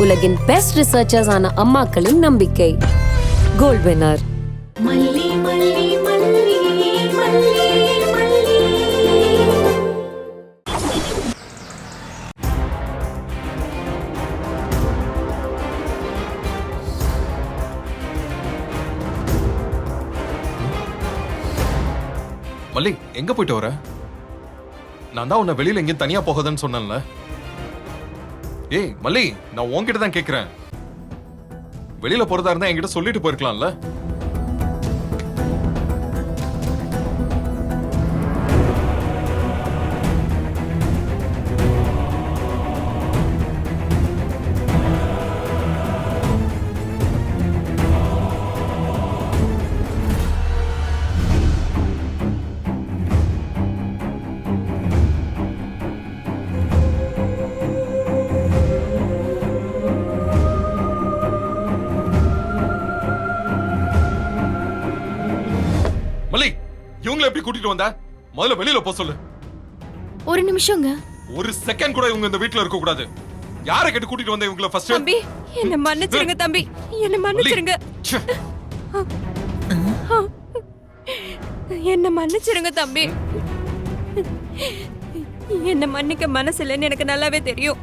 உலகின் best researchers ஆன அம்மாக்களின் நம்பிக்கை. கோல்ட் வினர். மல்லி, எங்க போயிட்டு வர? நான் தான் உன்னை வெளியில எங்கேயும் தனியா போகாதன்னு சொன்னேன்ல. ஏய் மல்லி, நான் உன்கிட்ட தான் கேக்குறேன். வெளியில போறதா இருந்தா என்கிட்ட சொல்லிட்டு போயிருக்கலாம்ல. மல்லி, இவங்களை எப்படி கூட்டிட்டு வந்த? முதல்ல வெளியில போ சொல்லு. ஒரு நிமிஷங்க. ஒரு செகண்ட் கூட இவங்க இந்த வீட்ல இருக்க கூடாது. யாரை கேட்டு கூட்டிட்டு வந்த இவங்களை ஃபர்ஸ்ட்? தம்பி, என்ன மன்னிச்சிருங்க தம்பி. என்ன மன்னிச்சிருங்க. என்ன மன்னிச்சிருங்க தம்பி. என்ன மன்னிக்க மனசு இல்லைன்னு எனக்கு நல்லாவே தெரியும்.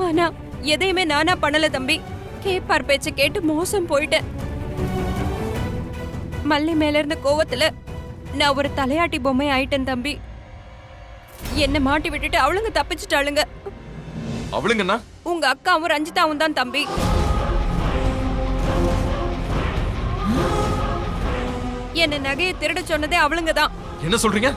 ஆனா எதையுமே நானா பண்ணல தம்பி. கேப்பார் பேச்ச கேட்டு மோசம் போயிட்டேன். மல்லி மேல இருந்த கோவத்துல நான் ஒரு தலையாட்டி பொம்மை ஆயிட்டேன் தம்பி. என்ன மாட்டி விட்டுட்டு அவளுங்க தப்பிச்சுட்டாளுங்க. அவளுங்கண்ணா? உங்க அக்காவும் ரஞ்சிதாவும் தான் தம்பி. என்ன நகையை திருட சொன்னதே அவளுங்க தான். என்ன சொல்றீங்க?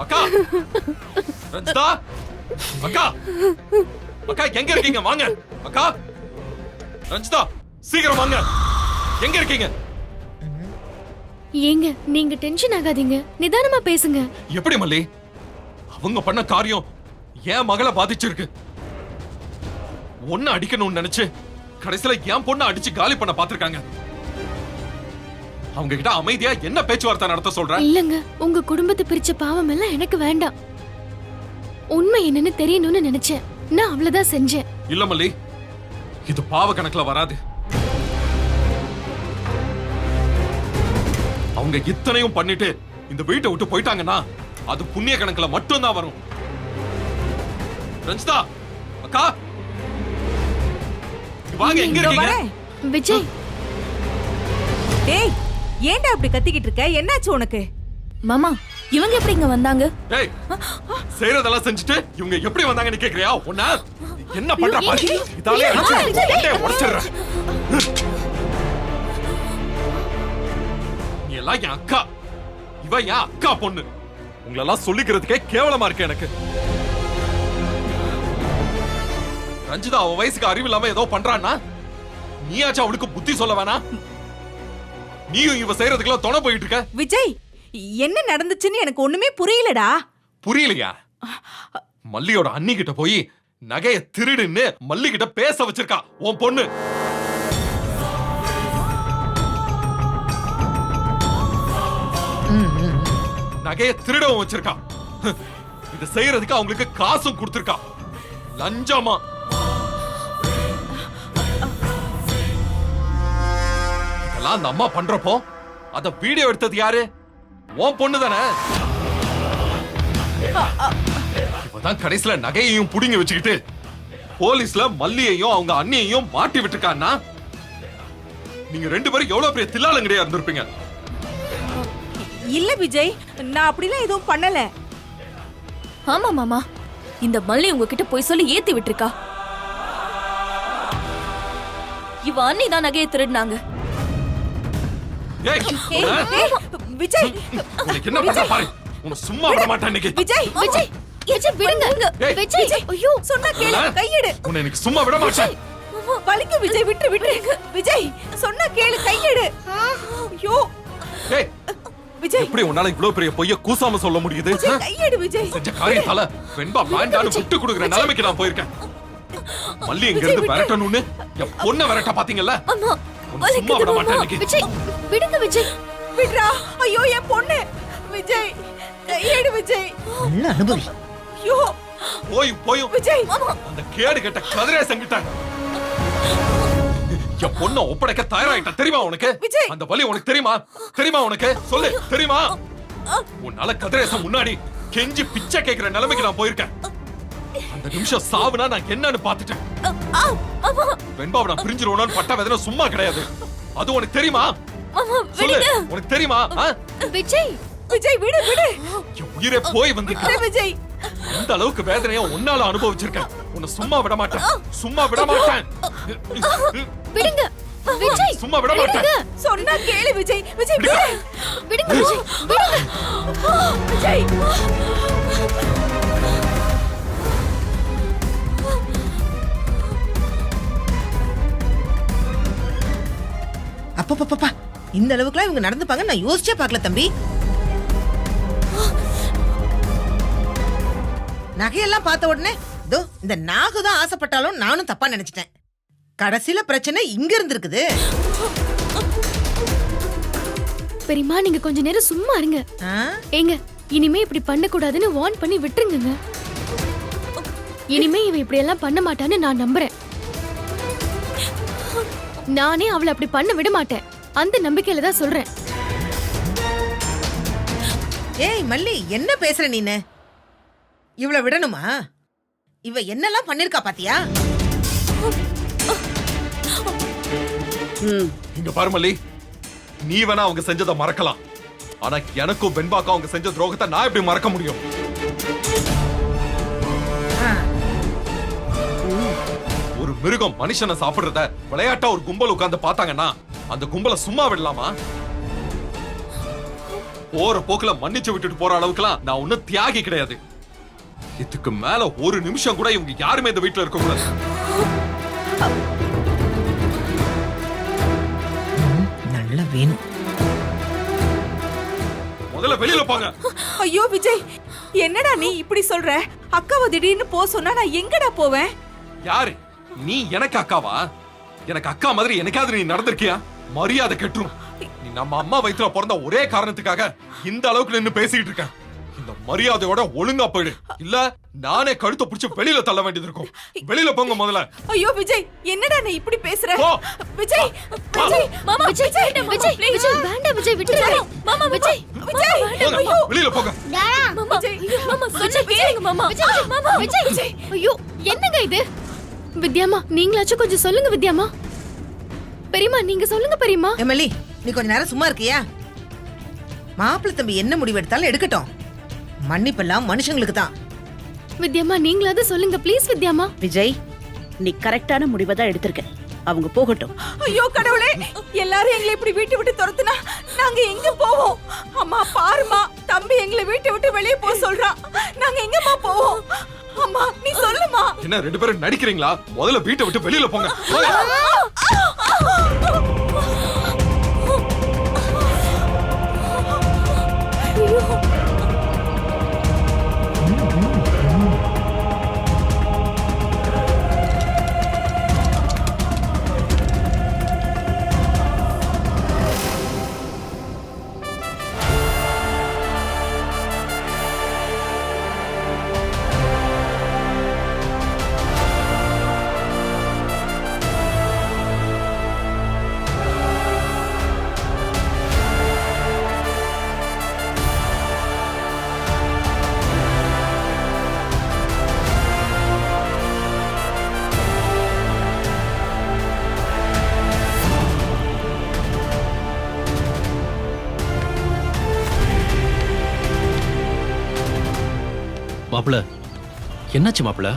அக்கா, ரஞ்சிதா, அக்கா, அக்கா எங்க இருக்கீங்க? வாங்க அக்கா. ரஞ்சிதா, சீக்கிரம் வாங்க. எங்க இருக்கீங்க? ஏங்க, நீங்க டென்ஷன் ஆகாதீங்க, நிதானமா பேசுங்க. எப்படி மல்லி? அவங்க பண்ண காரியம் என் மகளை பாதிச்சிருக்கு. ஒன்னு அடிக்கணும்னு நினைச்சு கடைசியில என் பொண்ணை அடிச்சு காலி பண்ண பாத்திருக்காங்க. அவங்க கிட்ட அமைதியா என்ன பேச்சுவார்த்தை நடத்த சொல்ற? இல்லங்க, உங்க குடும்பத்தை பிரிச்ச பாவம் எல்லாம் எனக்கு வேண்டாம். உண்மை என்னன்னு தெரியணும்னு நினைச்சேன். நான் அவ்வளவுதான் செஞ்சேன். இல்ல மல்லி, இது பாவ கணக்குல வராது. அவங்க இத்தனையும் பண்ணிட்டு இந்த வீட்டை விட்டு போயிட்டாங்கன்னா அது புண்ணிய கணக்குல மட்டும் தான் வரும். ரஞ்சிதா, அக்கா, வாங்க. எங்க இருக்கீங்க? விஜய். டேய், ஏன்டா அப்படி கத்திக்கிட்டு இருக்க? என்னாச்சு உனக்கு? மாமா, இவங்க எப்படி இங்க வந்தாங்க? டேய், செய்யறதெல்லாம் செஞ்சுட்டு இவங்க எப்படி வந்தாங்கன்னு கேக்குறியா? உன்ன என்ன பண்ற பாரு. இதாலே அடிச்சு உடைச்சிடுறேன். நீ எல்லாம் என் அக்கா, இவ என் அக்கா பொண்ணு. உங்களெல்லாம் சொல்லிக்கிறதுக்கே கேவலமா இருக்கு எனக்கு. ரஞ்சிதா அவ வயசுக்கு அறிவு இல்லாம ஏதோ பண்றான்னா நீயாச்சும் அவளுக்கு புத்தி சொல்ல வேணா? நீயும் இவ செய்யறதுக்கெல்லாம் துணை போயிட்டு இருக்க. விஜய், என்ன நடந்துச்சுன்னு எனக்கு ஒண்ணுமே புரியலடா. புரியலையா? மல்லியோட அண்ணி கிட்ட போய் நகைய திருடுன்னு மல்லி கிட்ட பேச வச்சிருக்கா உன் பொண்ணு. நகைய திருடவும் வச்சிருக்கா. இது செய்யறதுக்கு அவங்களுக்கு காசும் கொடுத்திருக்கா. லஞ்சமா. இதெல்லாம் அந்த அம்மா பண்றப்போ அத வீடியோ எடுத்தது யாரு? உன் பொண்ணு தானே. இவதான் கடைசியில நகையையும் புடிங்க வச்சுக்கிட்டு போலீஸ்ல மல்லியையும் அவங்க அண்ணியையும் மாட்டி விட்டுருக்கான்னா நீங்க ரெண்டு பேரும் எவ்வளவு பெரிய தில்லாலங்கடையா இருந்திருப்பீங்க. இல்ல விஜய், நான் அப்படிலாம் எதுவும் பண்ணல. ஆமா மாமா, இந்த மல்லி உங்ககிட்ட போய் சொல்லி ஏத்தி விட்டுருக்கா. இவ அண்ணி தான் நகையை திருடினாங்க. விஜய், உனக்கு என்ன பண்ண பாரு. உன்னை சும்மா விட மாட்டேன் இன்னைக்கு. விஜய், விஜய், விஜய் விடுங்க. ஏய். விஜய் ஐயோ சொன்னா கேளு, கையெடு. உன்னை எனக்கு சும்மா விட மாட்டேன். வலிக்கு விஜய், விட்டு விட்டு. விஜய் சொன்னா கேளு, கையெடு. ஐயோ ஏய், விஜய், எப்படி உன்னால இவ்வளவு பெரிய பொய்ய கூசாம சொல்ல முடியுது? விஜய் கையெடு விஜய். செஞ்ச காரியத்தால வெண்பா வேண்டான்னு விட்டு கொடுக்குற நிலைமைக்கு நான் போயிருக்கேன். மல்லி எங்க இருந்து விரட்டணும்னு என் பொண்ணை விரட்ட பாத்தீங்கல்ல? அம்மா உன்னை சும்மா விட மாட்டேன் இன்னைக்கு. விஜய் விடுங்க விஜய். விட்றா. ஐயோ என் பொண்ணு. விஜய் கையெடு விஜய். நல்ல அனுபவி. ஐயோ போயும் விஜய். அந்த கேடு கெட்ட கதிரேசன் கிட்ட என் பொண்ணை ஒப்படைக்க தயாராயிட்ட தெரியுமா உனக்கு? விஜய். அந்த வலி உனக்கு தெரியுமா? தெரியுமா உனக்கு? சொல்லு, தெரியுமா? உன்னால கதிரேசன் முன்னாடி கெஞ்சி பிச்சை கேட்கிற நிலைமைக்கு நான் போயிருக்கேன். அந்த நிமிஷம் சாவுனா நான் என்னன்னு பாத்துட்டேன். வெண்பாவை நான் பிரிஞ்சிருவோன்னு பட்ட வேதனை சும்மா கிடையாது. அது உனக்கு தெரியுமா? சொல்லு, உனக்கு தெரியுமா? விஜய் விஜய் விடு விடு. என் உயிரே போய் வந்துட்டு விடு விஜய். அந்த அளவுக்கு வேதனையை உன்னால அனுபவிச்சிருக்கேன். உன்னை சும்மா விட மாட்டேன், சும்மா விட மாட்டேன். விடுங்க விஜய். சும்மா விட மாட்டேன். சொன்னா கேளு விஜய். விஜய் விடு. விடுங்க விஜய். விடுங்க விஜய். அப்பப்பப்பா, இந்த அளவுக்குலாம் இவங்க நடந்துப்பாங்க நான் யோசிச்சே பார்க்கல தம்பி. நகையெல்லாம் பார்த்த உடனே இதோ இந்த நாகு தான் ஆசைப்பட்டாலும் நானும் தப்பா நினைச்சிட்டேன். கடைசியில பிரச்சனை இங்க இருந்திருக்குது. பெரியம்மா நீங்க கொஞ்ச நேரம் சும்மா இருங்க. ஆ? ஏங்க இனிமே இப்படி பண்ண கூடாதுன்னு வார்ன் பண்ணி விட்டுருங்க. இனிமே இவ இப்படி எல்லாம் பண்ண மாட்டான்னு நான் நம்புறேன். நானே அவளை அப்படி பண்ண விட மாட்டேன். அந்த நம்பிக்கையில தான் சொல்றேன். ஏய் மல்லி, என்ன பேசுற நீனு? இவள விடணுமா? இவ என்னெல்லாம் பண்ணிருக்கா பாத்தியா? இங்க பாரு மல்லி, நீ வேணா அவங்க செஞ்சதை மறக்கலாம். ஆனா எனக்கும் வெண்பாக்கும் அவங்க செஞ்ச துரோகத்தை நான் எப்படி மறக்க முடியும்? ஒரு மிருகம் மனுஷனை சாப்பிடுறத விளையாட்டா ஒரு கும்பல் உட்கார்ந்து பார்த்தாங்கன்னா அந்த கும்பலை சும்மா விடலாமா? போற போக்குல மன்னிச்சு விட்டுட்டு போற அளவுக்குலாம் நான் ஒன்னும் தியாகி கிடையாது. இதுக்கு மேல ஒரு நிமிஷம் கூட இவங்க யாருமே இந்த வீட்டுல இருக்க கூடாது. நல்லா வேணும். முதல்ல வெளியில போங்க. ஐயோ விஜய், என்னடா நீ இப்படி சொல்ற? அக்காவை திடீர்னு போ சொன்னா நான் எங்கடா போவேன்? யாரு நீ? எனக்கு அக்காவா? எனக்கு அக்கா மாதிரி எனக்காவது நீ நடந்திருக்கியா? மரியாதை கெட்டுரும். நீ நம்ம அம்மா வயித்துல பிறந்த ஒரே காரணத்துக்காக இந்த அளவுக்கு நின்னு பேசிட்டு இருக்க. இந்த மரியாதையோட ஒழுங்கா போயிடு, இல்ல நானே கழுத்தை பிடிச்சு வெளியில தள்ள வேண்டியது இருக்கும். வெளியில போங்க முதல்ல. ஐயோ விஜய், என்னடா நீ இப்படி பேசுற? போ. விஜய் விஜய் மாமா விஜய் விஜய் விஜய் வேண்டாம் விஜய் விட்டுருங்க. மாமா விஜய் விஜய் போங்க, ஐயோ வெளியில போங்க. மாமா விஜய். மாமா கொஞ்சம் கேளுங்க மாமா. மாமா விஜய் ஐயோ என்னங்க இது? வித்யாமா நீங்களாச்சும் கொஞ்சம் சொல்லுங்க வித்யாமா. பெரியம்மா நீங்க சொல்லுங்க பெரியம்மா. எமலி, நீ கொஞ்ச நேரம் சும்மா இருக்கியா? மாப்பிள்ளை தம்பி என்ன முடிவு எடுத்தாலும் எடுக்கட்டும். மன்னிப்பெல்லாம் மனுஷங்களுக்கு தான். வித்யாமா நீங்களாவது சொல்லுங்க ப்ளீஸ் வித்யாமா. விஜய், நீ கரெக்டான முடிவை தான் எடுத்திருக்க. அவங்க போகட்டும். ஐயோ கடவுளே, எல்லாரும் எங்களை இப்படி வீட்டை விட்டு துரத்துனா நாங்க எங்க போவோம்? அம்மா பாருமா, தம்பி எங்களை வீட்டை விட்டு வெளியே போக சொல்றான். நாங்க எங்கம்மா போவோம்? அம்மா நீ சொல்லுமா. என்ன ரெண்டு பேரும் நடிக்கிறீங்களா? முதல்ல வீட்டை விட்டு வெளியில போங்க. மாப்பிள, என்னாச்சு மாப்பிள?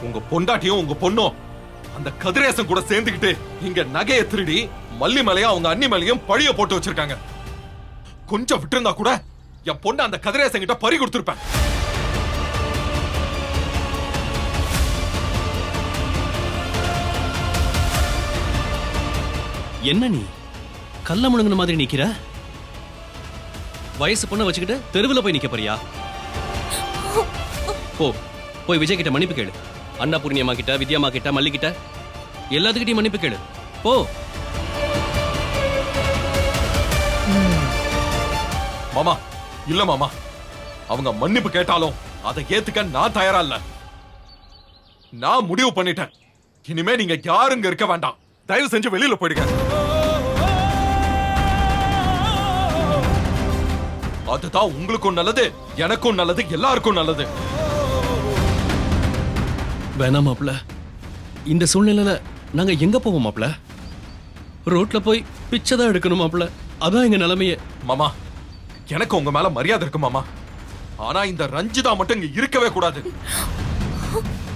உங்க பொண்டாட்டியும் உங்க பொண்ணும் அந்த கதிரேசன் கூட சேர்ந்துக்கிட்டு இங்க நகையை திருடி மல்லி மேலையும் அவங்க அண்ணி மேலையும் பழிய போட்டு வச்சிருக்காங்க. கொஞ்சம் விட்டு இருந்தா கூட என் பொண்ணு அந்த கதிரேசன் கிட்ட பறி கொடுத்திருப்பேன். என்ன நீ கல்ல முழுங்கின மாதிரி நிக்கிற? வயசு பொண்ணை வச்சுக்கிட்டு தெருவில் போய் நிக்க போறியா? போய் விஜய் கிட்ட மன்னிப்பு கேளு. அன்னபூர்ணியம்மா கிட்ட, வித்யாமா கிட்ட, மல்லி கிட்ட, எல்லாத்துக்கிட்டையும் மன்னிப்பு கேளு. போ. மாமா இல்ல மாமா, அவங்க மன்னிப்பு கேட்டாலும் அதை ஏத்துக்க நான் தயாரா இல்ல. நான் முடிவு பண்ணிட்டேன். இனிமே நீங்க யாருங்க இருக்க வேண்டாம். தயவு செஞ்சு வெளியில போயிடுங்க. அதுதான் உங்களுக்கும் நல்லது, எனக்கும் நல்லது, எல்லாருக்கும் நல்லது. வேணாம் மாப்ள, இந்த சூழ்நிலையில நாங்க எங்க போவோம் மாப்ள? ரோட்ல போய் பிச்சை தான் எடுக்கணும் மாப்ள. அதான் எங்க நிலைமையே. மாமா எனக்கு உங்க மேல மரியாதை இருக்கு மாமா. ஆனா இந்த ரஞ்சிதா மட்டும் இங்க இருக்கவே கூடாது.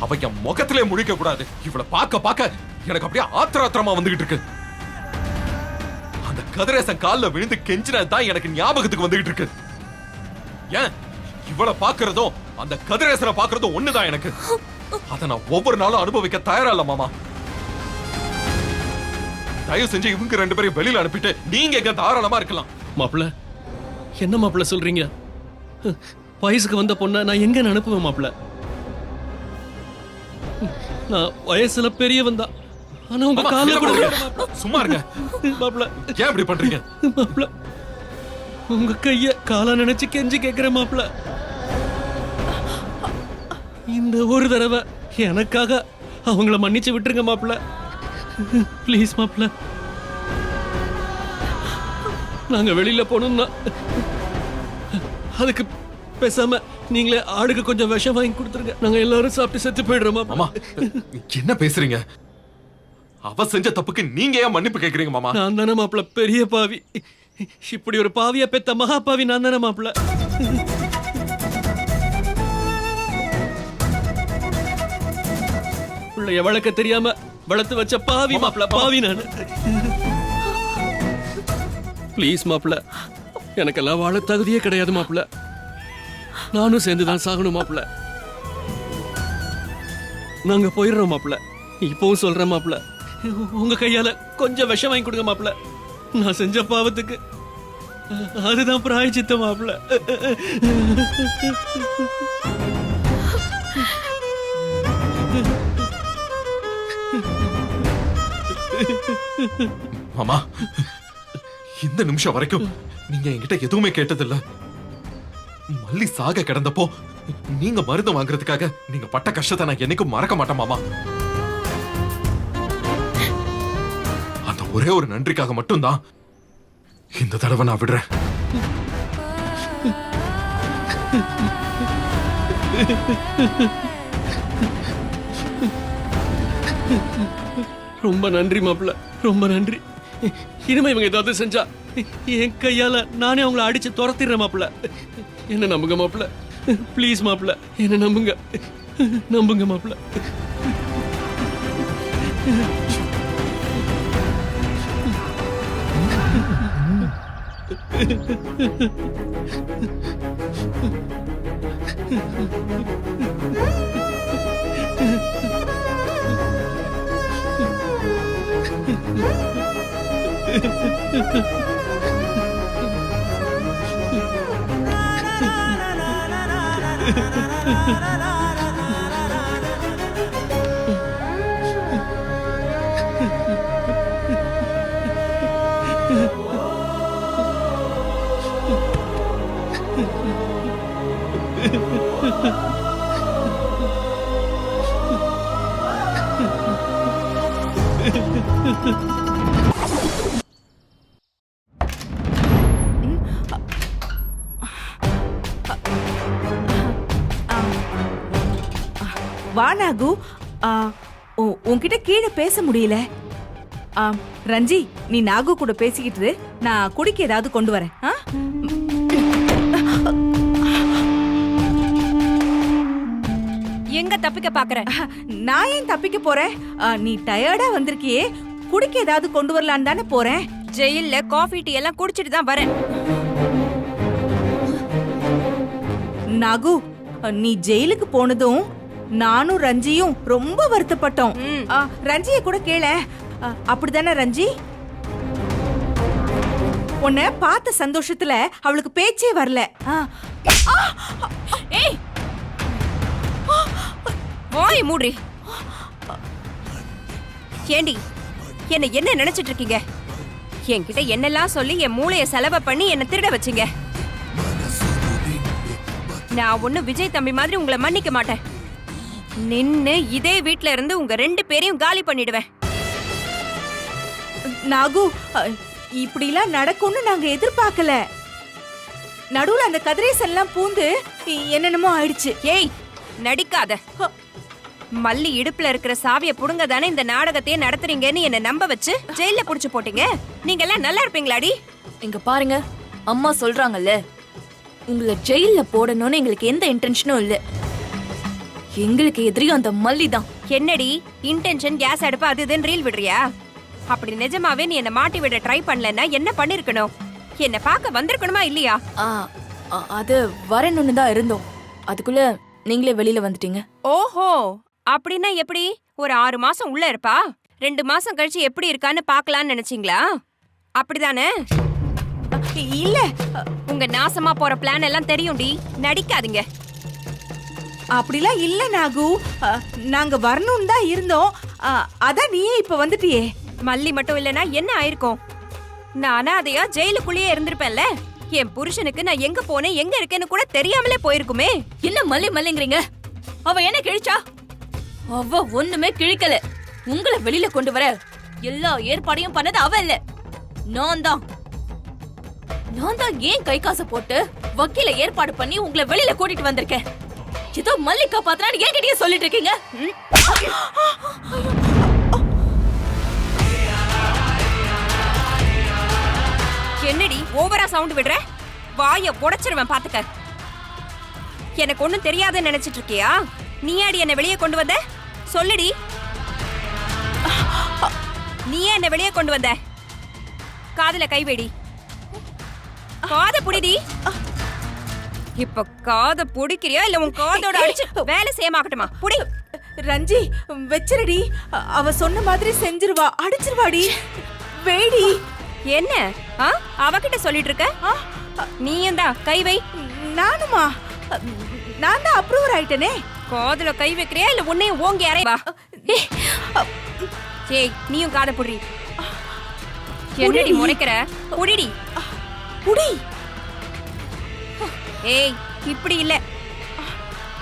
அவ என் முகத்திலே முழிக்க கூடாது. இவளை பார்க்க பார்க்க எனக்கு அப்படியே ஆத்திரமா வந்துகிட்டு இருக்கு. அந்த கதிரேசன் கால்ல விழுந்து கெஞ்சினதான் எனக்கு ஞாபகத்துக்கு வந்துகிட்டு இருக்கு. ஏன் இவளை பாக்குறதும் அந்த கதிரேசனை பாக்குறதும் ஒண்ணுதான் எனக்கு. அதை நான் ஒவ்வொரு நாளும் அனுபவிக்க தயாரா இல்ல மாமா. தயவு செஞ்சு இவங்க 2 பேரையும் வெளியில அனுப்பிட்டு நீங்க எங்க தாராளமா இருக்கலாம். மாப்ள என்ன மாப்ள சொல்றீங்க? வயசுக்கு வந்த பொண்ண நான் எங்க அனுப்புவேன் மாப்ள? நான் வயசுல பெரியவன் தான். ஆனா உங்க கால்ல கூட சும்மா இருங்க மாப்ள. ஏன் இப்படி பண்றீங்க மாப்ள? உங்க கைய கால நினைச்சு கெஞ்சி கேக்குறேன் மாப்ள. இந்த ஒரு தடவை எனக்காக அவங்கள மன்னிச்சு விட்டுருங்க மாப்ள. ப்ளீஸ் மாப்ள. நாங்க வெளியில போனோம்னா அதுக்கு பேசாம நீங்களே ஆடுக்கு கொஞ்சம் விஷம் வாங்கி கொடுத்துருங்க. நாங்க எல்லாரும் சாப்பிட்டு செத்து போயிடுறோம் மாமா. என்ன பேசுறீங்க? அவ செஞ்ச தப்புக்கு நீங்க ஏன் மன்னிப்பு கேக்குறீங்க மாமா? நான் தானே மாப்ள பெரிய பாவி. இப்படி ஒரு பாவியா பெத்த மகா பாவி நான் தானே மாப்ள. பிள்ளைய வளர்க்க தெரியாம வளர்த்து வச்ச பாவி மாப்ள. பாவி நான். ப்ளீஸ் மாப்ள, எனக்கெல்லாம் வாழ தகுதியே கிடையாது மாப்ள. நானும் சேர்ந்துதான் சாகணும் மாப்ள. நாங்க போயிடுறோம் மாப்ள. இப்பவும் சொல்றேன் மாப்ள, உங்க கையால கொஞ்சம் விஷம் வாங்கி கொடுங்க மாப்ள. நான் செஞ்ச பாவத்துக்கு அதுதான் பிராயச்சித்தம் மாப்ள. மாமா இந்த நிமிஷம் வரைக்கும் நீங்க என்கிட்ட எதுவுமே கேட்டதில்ல. மல்லி சாக கிடந்தப்போ நீங்க மருந்து வாங்குறதுக்காக நீங்க பட்ட கஷ்டத்தை நான் என்னைக்கும் மறக்க மாட்டேன் மாமா. அந்த ஒரே ஒரு நன்றிக்காக மட்டும்தான் இந்த தடவை நான் விடுறேன். ரொம்ப நன்றி மாப்ள, ரொம்ப நன்றி. இனிமே இவங்க ஏதாவது செஞ்சா என் கையால நானே அவங்கள அடிச்சு துரத்திடுறேன் மாப்ள. என்ன நம்புங்க மாப்ள. ப்ளீஸ் மாப்ள, என்ன நம்புங்க. நம்புங்க மாப்ள. வா நாகு. உன்கிட்ட கீழே பேச முடியல. ரஞ்சி, நீ நாகு கூட பேசிக்கிட்டு இரு. நான் குடிக்க ஏதாவது கொண்டு வரேன். எங்க தப்பிக்க பாக்குற? நான் ஏன் தப்பிக்க போறேன்? நீ டயர்டா வந்திருக்கியே, குடிக்க ஏதாவது கொண்டு வரலான்னு தானே போறேன். ஜெயில்ல காஃபி டீ எல்லாம் குடிச்சிட்டு தான் வரேன். நாகு, நீ ஜெயிலுக்கு போனதும் நானும் ரஞ்சியும் ரொம்ப வருத்தப்பட்டோம். ரஞ்சிய கூட கேள. அப்படிதானே ரஞ்சி? உன்னை பார்த்த சந்தோஷத்துல அவளுக்கு பேச்சே வரல. ஏய் வாய் மூடி. ஏண்டி என்ன நினைச்சிட்டு இருக்கீங்க? என்கிட்ட என்னெல்லாம் சொல்லி என் மூளைய செலவு பண்ணி என்ன திருட வச்சீங்க. நான் ஒண்ணு விஜய் தம்பி மாதிரி உங்களை மன்னிக்க மாட்டேன். நின்னு இதே வீட்ல இருந்து உங்க 2 பேரையும் காலி பண்ணிடுவேன். நாகு, இப்படிலாம் நடக்கும்னு நாங்க எதிர்பார்க்கல. நடுவுல அந்த கதிரேசன் எல்லாம் பூந்து என்னென்னமோ ஆயிடுச்சு. ஏய் நடிக்காத. மல்லி இடுப்புல இருக்கிற சாவிய புடுங்க தானே இந்த நாடகத்தையே நடத்துறீங்கன்னு என்ன நம்ப வச்சு ஜெயில புடிச்சு போட்டீங்க. நீங்க எல்லாம் நல்லா இருப்பீங்களாடி? இங்க பாருங்க, அம்மா சொல்றாங்கல்ல, உங்களை ஜெயில்ல போடணும்னு எங்களுக்கு எந்த இன்டென்ஷனும் இல்ல. எங்களுக்கு எதிரி அந்த மல்லி தான். என்னடி இன்டென்ஷன், கேஸ் அடுப்பு அது இதுன்னு ரீல் விடுறியா? அப்படி நிஜமாவே நீ என்ன மாட்டி விட ட்ரை பண்ணலன்னா என்ன பண்ணிருக்கணும்? என்ன பார்க்க வந்திருக்கணுமா இல்லையா? அது வரணும்னு தான் இருந்தோம். அதுக்குள்ள நீங்களே வெளியில வந்துட்டீங்க. ஓஹோ, அப்படின்னா எப்படி? ஒரு 6 மாசம் உள்ள இருப்பா, 2 மாசம் கழிச்சு எப்படி இருக்கான்னு பாக்கலாம்னு நினைச்சீங்களா? அப்படிதானே? இல்ல, உங்க நாசமா போற பிளான் எல்லாம் தெரியும்டி. நடிக்காதீங்க. அப்படிலாம் இல்ல நாகு. நாங்க வரணும் தான் இருந்தோம். அதான் நீயே இப்ப வந்துட்டியே. மல்லி மட்டும் இல்லனா என்ன ஆயிருக்கும்? நான் அனாதையா ஜெயிலுக்குள்ளேயே இருந்திருப்பேன்ல. என் புருஷனுக்கு நான் எங்க போனேன் எங்க இருக்கேன்னு கூட தெரியாமலே போயிருக்குமே. என்ன மல்லி மல்லிங்கிறீங்க? அவ என்ன கிழிச்சா? அவ ஒண்ணுமே கிழிக்கல. உங்களை வெளியில கொண்டு வர எல்லா ஏற்பாடையும் பண்ணது அவ இல்ல, நான் தான். ஏன் கை காசை போட்டு வக்கீல ஏற்பாடு பண்ணி உங்களை வெளியில கூட்டிட்டு வந்திருக்கேன். ஏதோ மல்லி காப்பாத்துறான்னு என்கிட்டயே சொல்லிட்டு இருக்கீங்க. என்னடி ஓவரா சவுண்ட் விடுற? வாய உடைச்சிருவேன் பாத்துக்க. எனக்கு ஒண்ணும் தெரியாதுன்னு நினைச்சிட்டு இருக்கியா? நீயாடி என்ன வெளியே கொண்டு வந்த? சொல்லுடி, நீயே என்ன வெளியே கொண்டு வந்த? காதுல கை வைடி. காத புடிடி. இப்ப காத புடிக்கிறியா இல்ல உன் காதோட அடிச்சு வேலை செய்யமாக்கட்டுமா? புடி. ரஞ்சி வெச்சிரடி. அவ சொன்ன மாதிரி செஞ்சிருவா. அடிச்சிருவாடி. வேடி. என்ன அவகிட்ட சொல்லிட்டு இருக்க? நீயும் தான் கை வை. நானுமா? நான் தான் அப்ரூவர் ஆயிட்டனே. காதுல கை வைக்கிறியா இல்ல உன்னையும் ஓங்கி அறைவா? ஏய் நீயும் காதை புடி. என்னடி முறைக்கிற? புடிடி. புடி. ஏய் இப்படி இல்ல.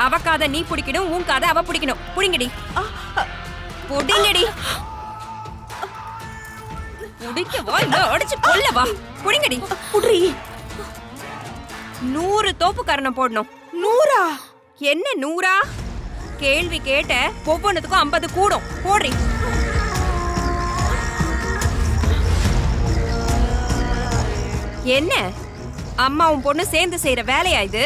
அவ காதை நீ புடிக்கணும், உன் காதை அவ புடிக்கணும். புடிங்கடி. புடிங்கடி. புடிக்கவா இல்ல அடிச்சு கொல்லவா? புடிங்கடி. புடி. 100 தோப்பு கரணம் போடணும். 100? என்ன 100? கேள்வி கேட்ட ஒவ்வொன்னுக்கும் 50 கூடும். போடுறி. என்ன அம்மாவும் பொண்ணு சேர்ந்து செய்யற வேலையா இது?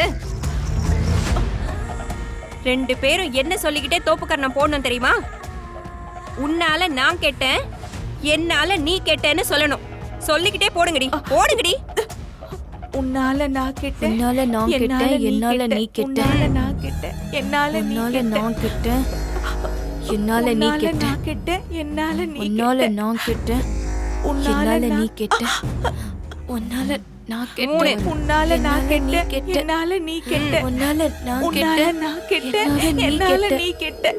2 பேரும் என்ன சொல்லிக்கிட்டே தோப்பு கரணம் போடணும் தெரியுமா? உன்னால நான் கேட்டேன், என்னால நீ கேட்டேன்னு சொல்லணும். சொல்லிக்கிட்டே போடுங்கடி. போடுங்கடி. உன்னால நான் கேட்டேன், என்னால நான் கேட்டேன், என்னால நீ கேட்ட, உன்னால நான் கேட்டேன், என்னால நீ நான் கேட்டேன், என்னால நீ கேட்ட, என்னால நீ உன்னால நான் கேட்டேன், என்னால நீ கேட்ட, உன்னால நான் கேட்டேன், உன்னால நான் கேட்டேன், என்னால நீ கேட்ட, உன்னால நான் கேட்டேன், என்னால நீ கேட்ட.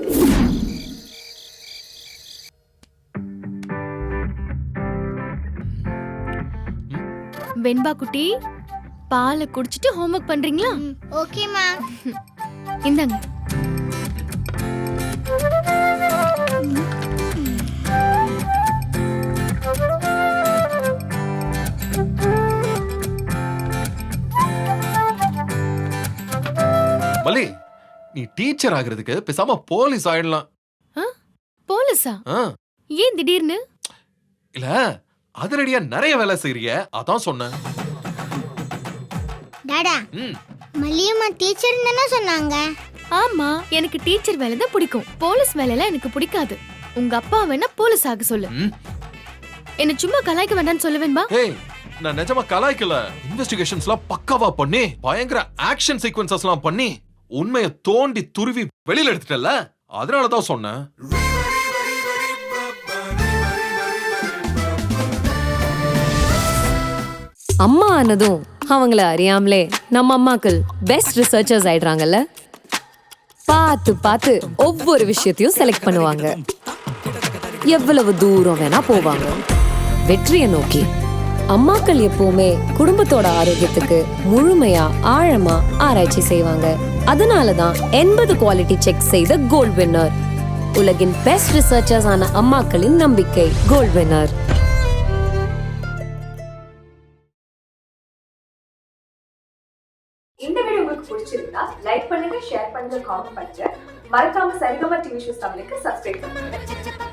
வெண்பா குட்டி, பாலை குடிச்சிட்டு ஹோம்வொர்க் பண்றீங்களா? ஓகேமா. இந்தாங்க. மல்லி, நீ டீச்சர் ஆகிறதுக்கு பேசாம போலீஸ் ஆயிடலாம். போலீஸா? ஏன் திடீர்னு? இல்ல அதிரடியா நிறைய வேலை செய்யறிய, அதான் சொன்னேன். டாடா, மல்லியம்மா டீச்சர் தானே சொன்னாங்க? ஆமா, எனக்கு டீச்சர் வேலை தான் பிடிக்கும். போலீஸ் வேலைலாம் எனக்கு பிடிக்காது. உங்க அப்பா வேணா போலீஸ் ஆக சொல்லு. என்ன சும்மா கலாய்க்க வேண்டாம்னு சொல்லுவேன்பா. ஏய், நான் நிஜமா கலாய்க்கல. இன்வெஸ்டிகேஷன்ஸ்லாம் பக்காவா பண்ணி பயங்கர ஆக்ஷன் சீக்வென்சஸ்லாம் பண்ணி உண்மையை தோண்டி துருவி வெளியில எடுத்துட்டல, அதனால தான் சொன்னேன். அம்மா ஆனதும் அவங்கள அறியாமலே நம்ம அம்மாக்கள் பெஸ்ட் ரிசர்ச்சர்ஸ் ஆயிடுறாங்கல்ல. பார்த்து பார்த்து ஒவ்வொரு விஷயத்தையும் செலக்ட் பண்ணுவாங்க. எவ்வளவு தூரம் வேணா போவாங்க வெற்றியை நோக்கி. அம்மாக்கள் எப்பவுமே குடும்பத்தோட ஆரோக்கியத்துக்கு முழுமையா ஆழமா ஆராய்ச்சி செய்வாங்க. அதனாலதான் 80 குவாலிட்டி செக் செய்த கோல்ட் வின்னர், உலகின் பெஸ்ட் ரிசர்ச்சர்ஸ் ஆன அம்மாக்களின் நம்பிக்கை கோல்ட் வின்னர். இந்த வீடியோ உங்களுக்கு பிடிச்சிருந்தா லைக் பண்ணுங்க, ஷேர் பண்ணுங்க, காமெண்ட் பண்ணுங்க. மறக்காம சரிகமா டிவி ஷோஸ் தமிழுக்கு சப்ஸ்கிரைப் பண்ணுங்க.